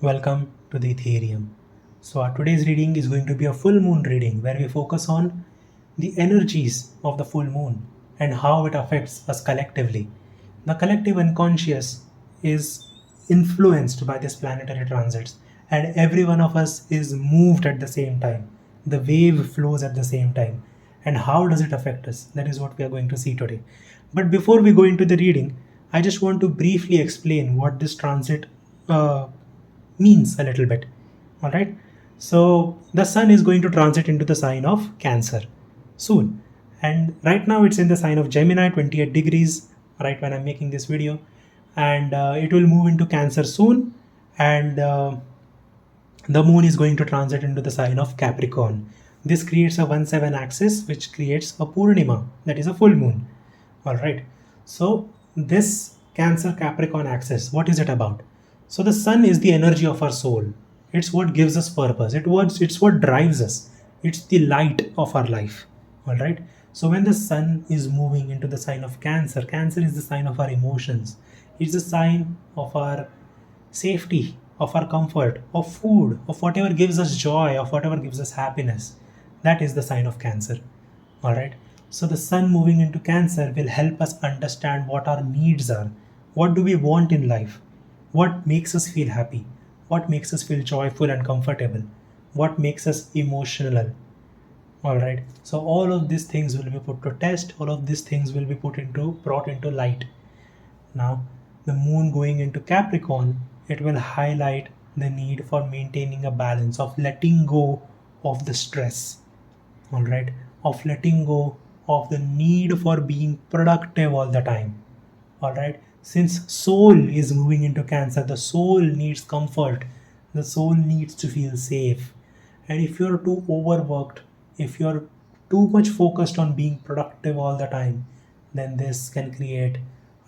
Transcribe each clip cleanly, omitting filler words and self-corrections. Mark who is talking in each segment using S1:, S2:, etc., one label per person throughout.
S1: Welcome to the Ethereum. So, our today's reading is going to be a full moon reading where we focus on the energies of the full moon and how it affects us collectively. The collective unconscious is influenced by these planetary transits, and every one of us is moved at the same time. The wave flows at the same time. And how does it affect us? That is what we are going to see today. But before we go into the reading, I just want to briefly explain what this transit uh, means a little bit. All right. So the sun is going to transit into the sign of Cancer soon. And right now it's in the sign of Gemini, 28 degrees, right when I'm making this video. And it will move into Cancer soon. And the moon is going to transit into the sign of Capricorn. This creates a 1-7 axis, which creates a Purnima, that is a full moon. All right. So this Cancer Capricorn axis, what is it about? So the sun is the energy of our soul. It's what gives us purpose. It's what drives us. It's the light of our life. All right. So when the sun is moving into the sign of Cancer, Cancer is the sign of our emotions. It's the sign of our safety, of our comfort, of food, of whatever gives us joy, of whatever gives us happiness. That is the sign of Cancer. All right. So the sun moving into Cancer will help us understand what our needs are. What do we want in life? What makes us feel happy? What makes us feel joyful and comfortable? What makes us emotional? All right. So all of these things will be put to test. All of these things will be brought into light. Now, the moon going into Capricorn, it will highlight the need for maintaining a balance of letting go of the stress, all right, of letting go of the need for being productive all the time, all right. Since soul is moving into Cancer, the soul needs comfort, the soul needs to feel safe. And if you're too overworked, if you're too much focused on being productive all the time, then this can create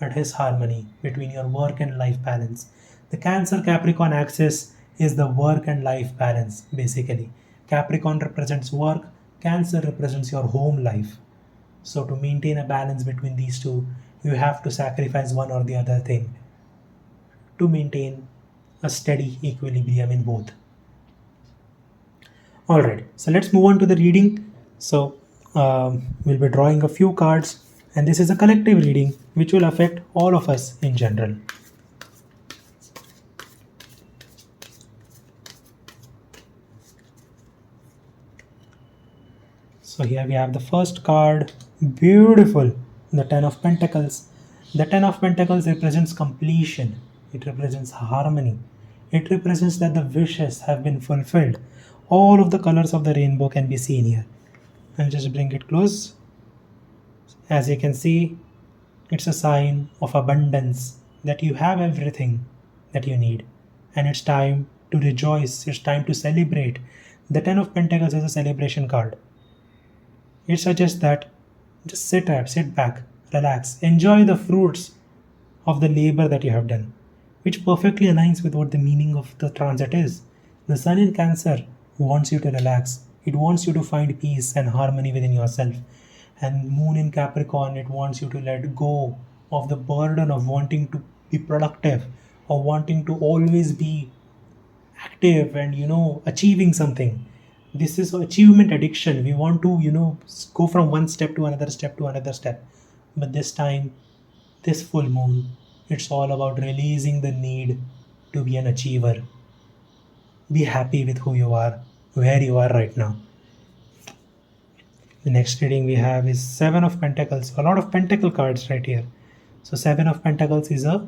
S1: a disharmony between your work and life balance. The Cancer Capricorn axis is the work and life balance basically. Capricorn represents work, Cancer represents your home life. So, to maintain a balance between these two, you have to sacrifice one or the other thing to maintain a steady equilibrium in both. Alright, so let's move on to the reading. So, we'll be drawing a few cards, and this is a collective reading which will affect all of us in general. So here we have the first card, beautiful, the Ten of Pentacles. The Ten of Pentacles represents completion, it represents harmony, it represents that the wishes have been fulfilled. All of the colors of the rainbow can be seen here. I'll just bring it close. As you can see, it's a sign of abundance, that you have everything that you need. And it's time to rejoice, it's time to celebrate. The Ten of Pentacles is a celebration card. It suggests that just sit back, relax, enjoy the fruits of the labor that you have done, which perfectly aligns with what the meaning of the transit is. The sun in Cancer wants you to relax, it wants you to find peace and harmony within yourself. And moon in Capricorn, it wants you to let go of the burden of wanting to be productive or wanting to always be active and achieving something. This is achievement addiction. We want to go from one step to another step to another step. But this time, this full moon, it's all about releasing the need to be an achiever. Be happy with who you are, where you are right now. The next reading we have is Seven of Pentacles. A lot of pentacle cards right here. So Seven of Pentacles is a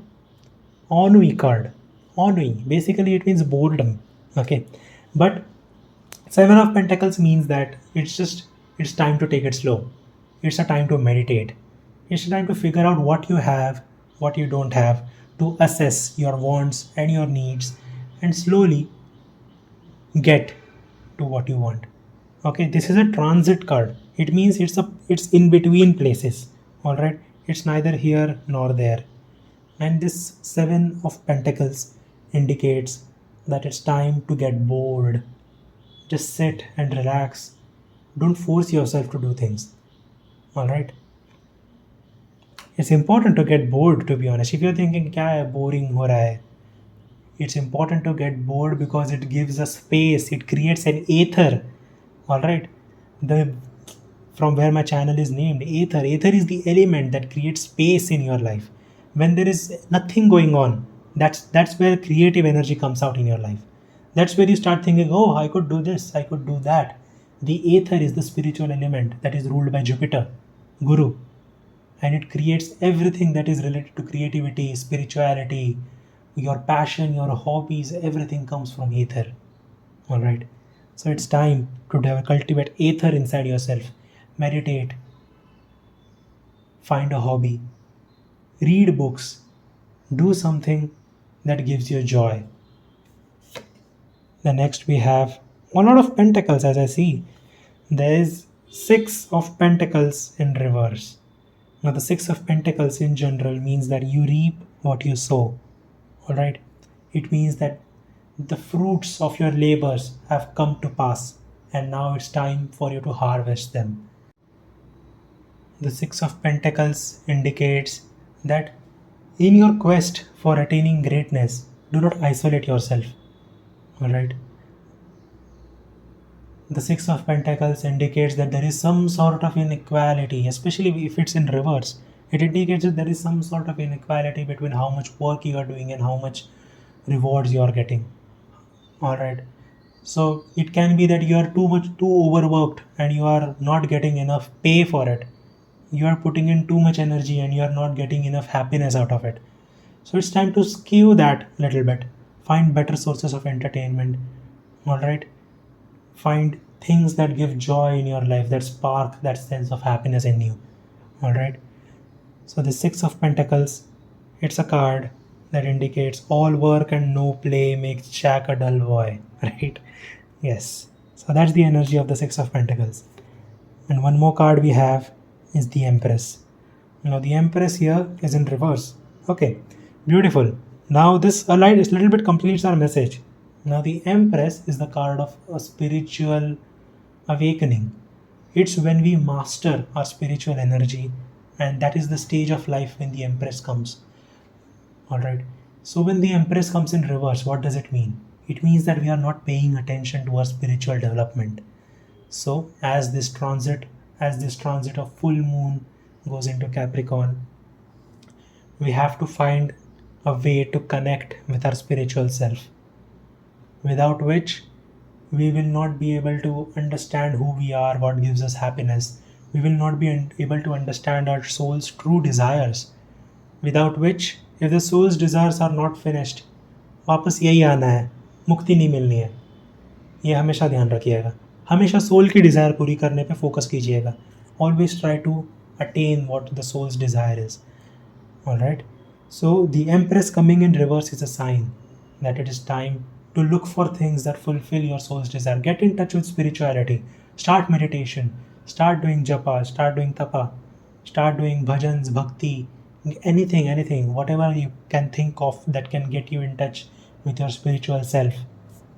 S1: ennui card. Ennui, basically it means boredom. Okay, but Seven of Pentacles means that it's time to take it slow. It's a time to meditate. It's a time to figure out what you have, what you don't have, to assess your wants and your needs, and slowly get to what you want. Okay, this is a transit card. It means it's in between places. All right, it's neither here nor there. And this Seven of Pentacles indicates that it's time to get bored. Just sit and relax. Don't force yourself to do things. All right. It's important to get bored, to be honest. If you're thinking, क्या है, boring हो रहा है, It's important to get bored because it gives us space, it creates an aether. All right, the from where my channel is named aether. Aether is the element that creates space in your life. When there is nothing going on, that's where creative energy comes out in your life. That's where you start thinking, oh, I could do this, I could do that. The aether is the spiritual element that is ruled by Jupiter, Guru, and it creates everything that is related to creativity, spirituality, your passion, your hobbies, everything comes from aether. All right. So it's time to cultivate aether inside yourself. Meditate, find a hobby, read books, do something that gives you joy. The next we have a lot of pentacles as I see. There is 6 of pentacles in reverse. Now the 6 of pentacles in general means that you reap what you sow. All right. It means that the fruits of your labors have come to pass and now it's time for you to harvest them. The Six of Pentacles indicates that in your quest for attaining greatness, do not isolate yourself. Alright. The Six of Pentacles indicates that there is some sort of inequality, especially if it's in reverse. It indicates that there is some sort of inequality between how much work you are doing and how much rewards you are getting. Alright. So it can be that you are too overworked and you are not getting enough pay for it. You are putting in too much energy and you are not getting enough happiness out of it. So it's time to skew that little bit. Find better sources of entertainment. Alright. Find things that give joy in your life, that spark that sense of happiness in you. Alright. So the Six of Pentacles, it's a card that indicates all work and no play makes Jack a dull boy. Right? Yes. So that's the energy of the Six of Pentacles. And one more card we have is the Empress. Now the Empress here is in reverse. Okay, beautiful. Now this a little bit completes our message. Now the Empress is the card of a spiritual awakening. It's when we master our spiritual energy, and that is the stage of life when the Empress comes. Alright. So when the Empress comes in reverse, what does it mean? It means that we are not paying attention to our spiritual development. So as this transit of full moon goes into Capricorn, we have to find a way to connect with our spiritual self, without which we will not be able to understand who we are, what gives us happiness. We will not be able to understand our soul's true desires, without which, if the soul's desires are not finished, वापस यही आना है, मुक्ति नहीं मिलनी है. ये हमेशा ध्यान रखिएगा. हमेशा सोल की डिज़ायर पूरी करने पे फोकस कीजिएगा. Always try to attain what the soul's desire is. Alright. So the Empress coming in reverse is a sign that it is time to look for things that fulfill your soul's desire. Get in touch with spirituality. Start meditation. Start doing japa. Start doing tapa. Start doing bhajans, bhakti, anything, whatever you can think of that can get you in touch with your spiritual self.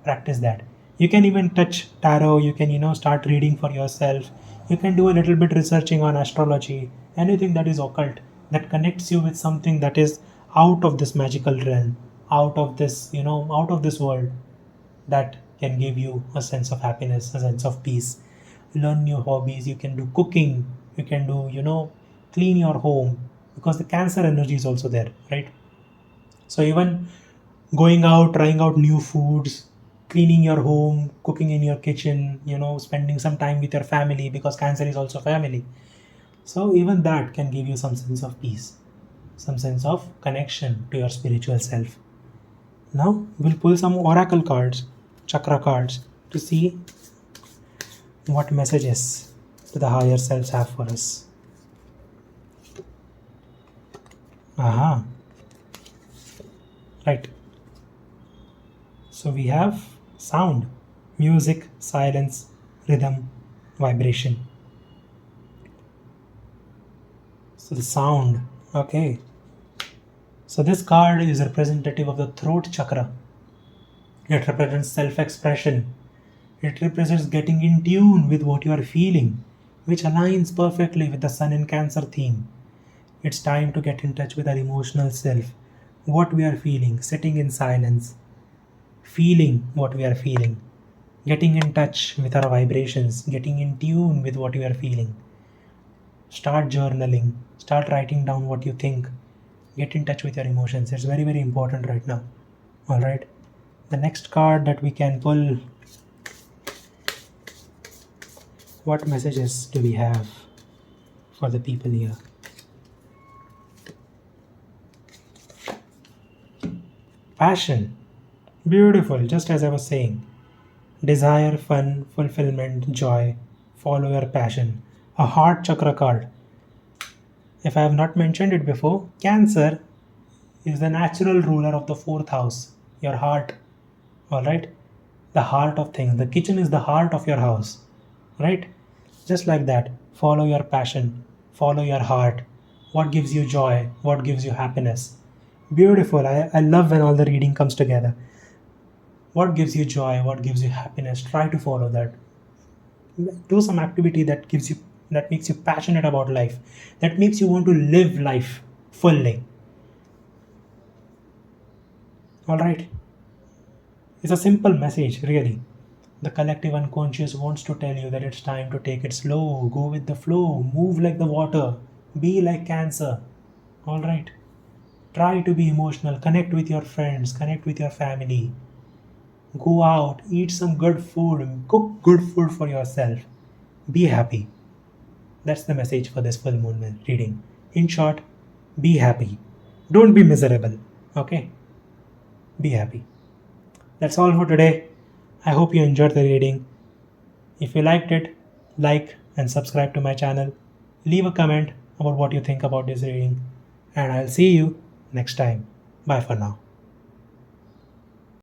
S1: Practice that. You can even touch tarot. You can, start reading for yourself. You can do a little bit researching on astrology. Anything that is occult, that connects you with something that is out of this magical realm, out of this world, that can give you a sense of happiness, a sense of peace. Learn new hobbies. You can do cooking. You can do, clean your home, because the Cancer energy is also there, right? So even going out, trying out new foods, cleaning your home, cooking in your kitchen, spending some time with your family, because Cancer is also family. So even that can give you some sense of peace, some sense of connection to your spiritual self. Now we'll pull some oracle cards, chakra cards, to see what messages do the higher selves have for us. Aha. Right. So we have sound, music, silence, rhythm, vibration. So the sound, okay. So this card is representative of the throat chakra. It represents self-expression. It represents getting in tune with what you are feeling, which aligns perfectly with the Sun in Cancer theme. It's time to get in touch with our emotional self, what we are feeling, sitting in silence, feeling what we are feeling, getting in touch with our vibrations, getting in tune with what you are feeling. Start journaling, start writing down what you think, get in touch with your emotions. It's very, very important right now. All right. The next card that we can pull, what messages do we have for the people here? Passion. Beautiful, just as I was saying. Desire, fun, fulfillment, joy. Follow your passion. A heart chakra card. If I have not mentioned it before, Cancer is the natural ruler of the fourth house, your heart. Alright? The heart of things. The kitchen is the heart of your house. Right? Just like that. Follow your passion. Follow your heart. What gives you joy? What gives you happiness? Beautiful. I love when all the reading comes together. What gives you joy? What gives you happiness? Try to follow that. Do some activity that makes you passionate about life, that makes you want to live life fully. All right. It's a simple message, really. The collective unconscious wants to tell you that it's time to take it slow, go with the flow, move like the water, be like Cancer. All right. Try to be emotional, connect with your friends, connect with your family. Go out, eat some good food, cook good food for yourself. Be happy. That's the message for this full moon reading. In short, be happy. Don't be miserable. Okay? Be happy. That's all for today. I hope you enjoyed the reading. If you liked it, like and subscribe to my channel. Leave a comment about what you think about this reading. And I'll see you next time. Bye for now.